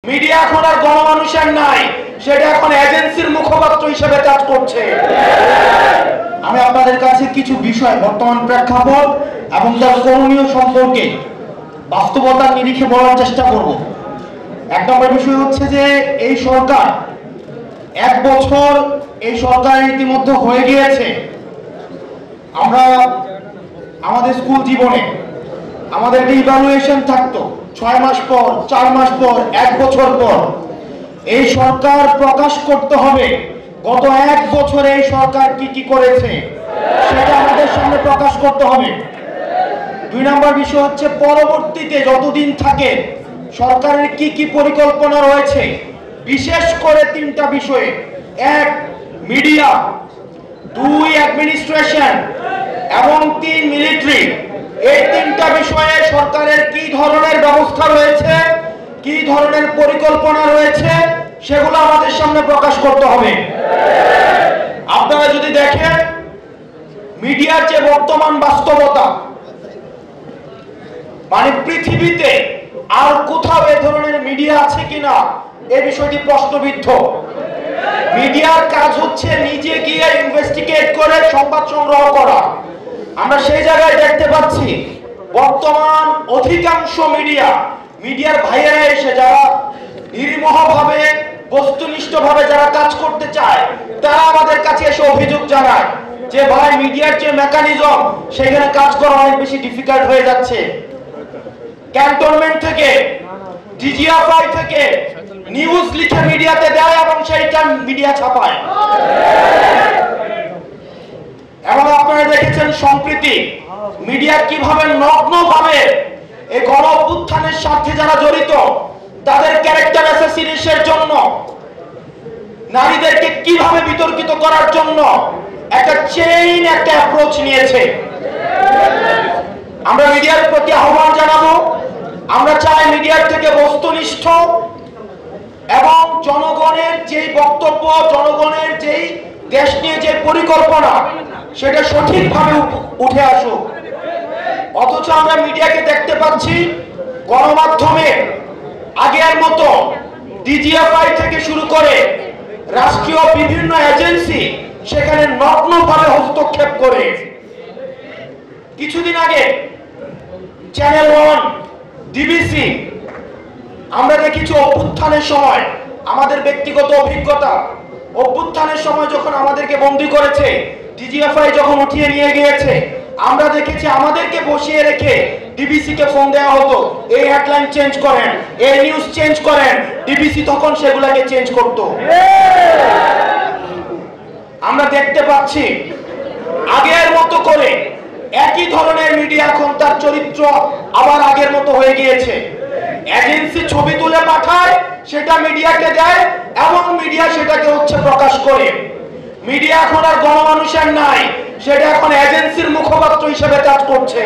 Media এখন আর গণমানুষের নাই, সেটা এখন এজেন্সির মুখপাত্র হিসেবে কাজ করছে। আমি আপনাদের কাছে কিছু বিষয় বর্তমান প্রেক্ষাপট এবং তার করণীয় সম্পর্কে বাস্তবতার নিরিখে বলার চেষ্টা করব। এক নম্বর বিষয় হচ্ছে যে এই সরকার 1 বছর এই সরকার ইতিমধ্যে হয়ে গিয়েছে। আমরা আমাদের স্কুল জীবনে আমাদের ইভ্যালুয়েশন থাকতো 6 মাস পর, 4 মাস পর, 1 বছর পর। এই সরকার প্রকাশ করতে হবে গত 1 বছরে এই সরকার কি কি করেছে, সেটা আমাদের সামনে প্রকাশ করতে হবে। 2 নম্বর বিষয় হচ্ছে পরবর্তীতে যতদিন থাকে সরকারের কি কি পরিকল্পনা রয়েছে, বিশেষ করে 3টা বিষয়ে। 1 মিডিয়া, 2 অ্যাডমিনিস্ট্রেশন এবং 3 মিলিটারি। এই 3টা বিষয়ে সরকারের কি ধরনের ব্যবস্থা রয়েছে, কি ধরনের পরিকল্পনা রয়েছে, সেগুলো আমাদের সামনে প্রকাশ করতে হবে। আপনারা যদি দেখেন মিডিয়ার যে বর্তমান বাস্তবতা, মানে পৃথিবীতে আর কোথাও এই ধরনের মিডিয়া আছে কিনা এই বিষয়টি প্রশ্নবিদ্ধ। মিডিয়ার কাজ হচ্ছে নিজে গিয়ে ইনভেস্টিগেট করে সংবাদ সংগ্রহ করা। আমরা সেই জায়গায় দেখতে পাচ্ছি বর্তমান অধিকাংশ মিডিয়ার ভাইয়েরা এসে যারা নির্মোহভাবে বস্তুনিষ্ঠভাবে যারা কাজ করতে চায় তারা আমাদের কাছে এসে অভিযোগ জানায় যে ভাই মিডিয়ার যে মেকানিজম সেখানে কাজ করা অনেক বেশি ডিফিকাল্ট হয়ে যাচ্ছে। ক্যান্টনমেন্ট থেকে, ডিজিএফআই থেকে নিউজ লিখে মিডিয়াতে দেয় এবং সেইটা মিডিয়া ছাপায়। এবং আপনারা দেখেছেন সম্প্রতি মিডিয়া কিভাবে নগ্নভাবে এই গণ অভ্যুত্থানের সাথে যারা জড়িত তাদের ক্যারেক্টার অ্যাসাসিনেশনের জন্য, নারীদেরকে কিভাবে বিতর্কিত করার জন্য একটা চেইন, একটা অ্যাপ্রোচ নিয়েছে। আমরা মিডিয়ার প্রতি আহ্বান জানাবো। আমরা চাই মিডিয়ার থেকে বস্তুনিষ্ঠ এবং জনগণের যে বক্তব্য, জনগণের যেই দেশ নিয়ে যে পরিকল্পনা সেটা সঠিকভাবে উঠে আসুক। অথচ আমরা মিডিয়াকে দেখতে পাচ্ছি গণমাধ্যমে আগের মতো ডিজিএফআই থেকে শুরু করে রাষ্ট্রীয় বিভিন্ন এজেন্সি সেখানে নগ্নভাবে হস্তক্ষেপ করে। কিছুদিন আগে চ্যানেল 1, ডিবিসি, আমরা দেখেছি অভ্যুত্থানের সময় আমাদের ব্যক্তিগত অভিজ্ঞতা, অভ্যুত্থানের সময় যখন আমাদেরকে বন্দী করেছে, ডিজিএফআই যখন উঠিয়ে নিয়ে গিয়েছে, আমরা দেখেছি আমাদেরকে বসিয়ে রেখে ডিবিসি কে ফোন দেওয়া হতো, এই হেডলাইন চেঞ্জ করেন, এই নিউজ চেঞ্জ করেন। ডিবিসি তখন সেগুলোকে চেঞ্জ করত। আমরা দেখতে পাচ্ছি আগের মতো করে একই ধরনের মিডিয়া এখন তার চরিত্র আবার আগের মতো হয়ে গিয়েছে। এজেন্সি ছবি তুলে পাঠায়, সেটা মিডিয়াকে দেয় এবং মিডিয়া সেটাকে প্রকাশ করে। মিডিয়া এখন আর গণমানুষের নাই, সেটা এখন এজেন্সির মুখপাত্র হিসেবে কাজ করছে।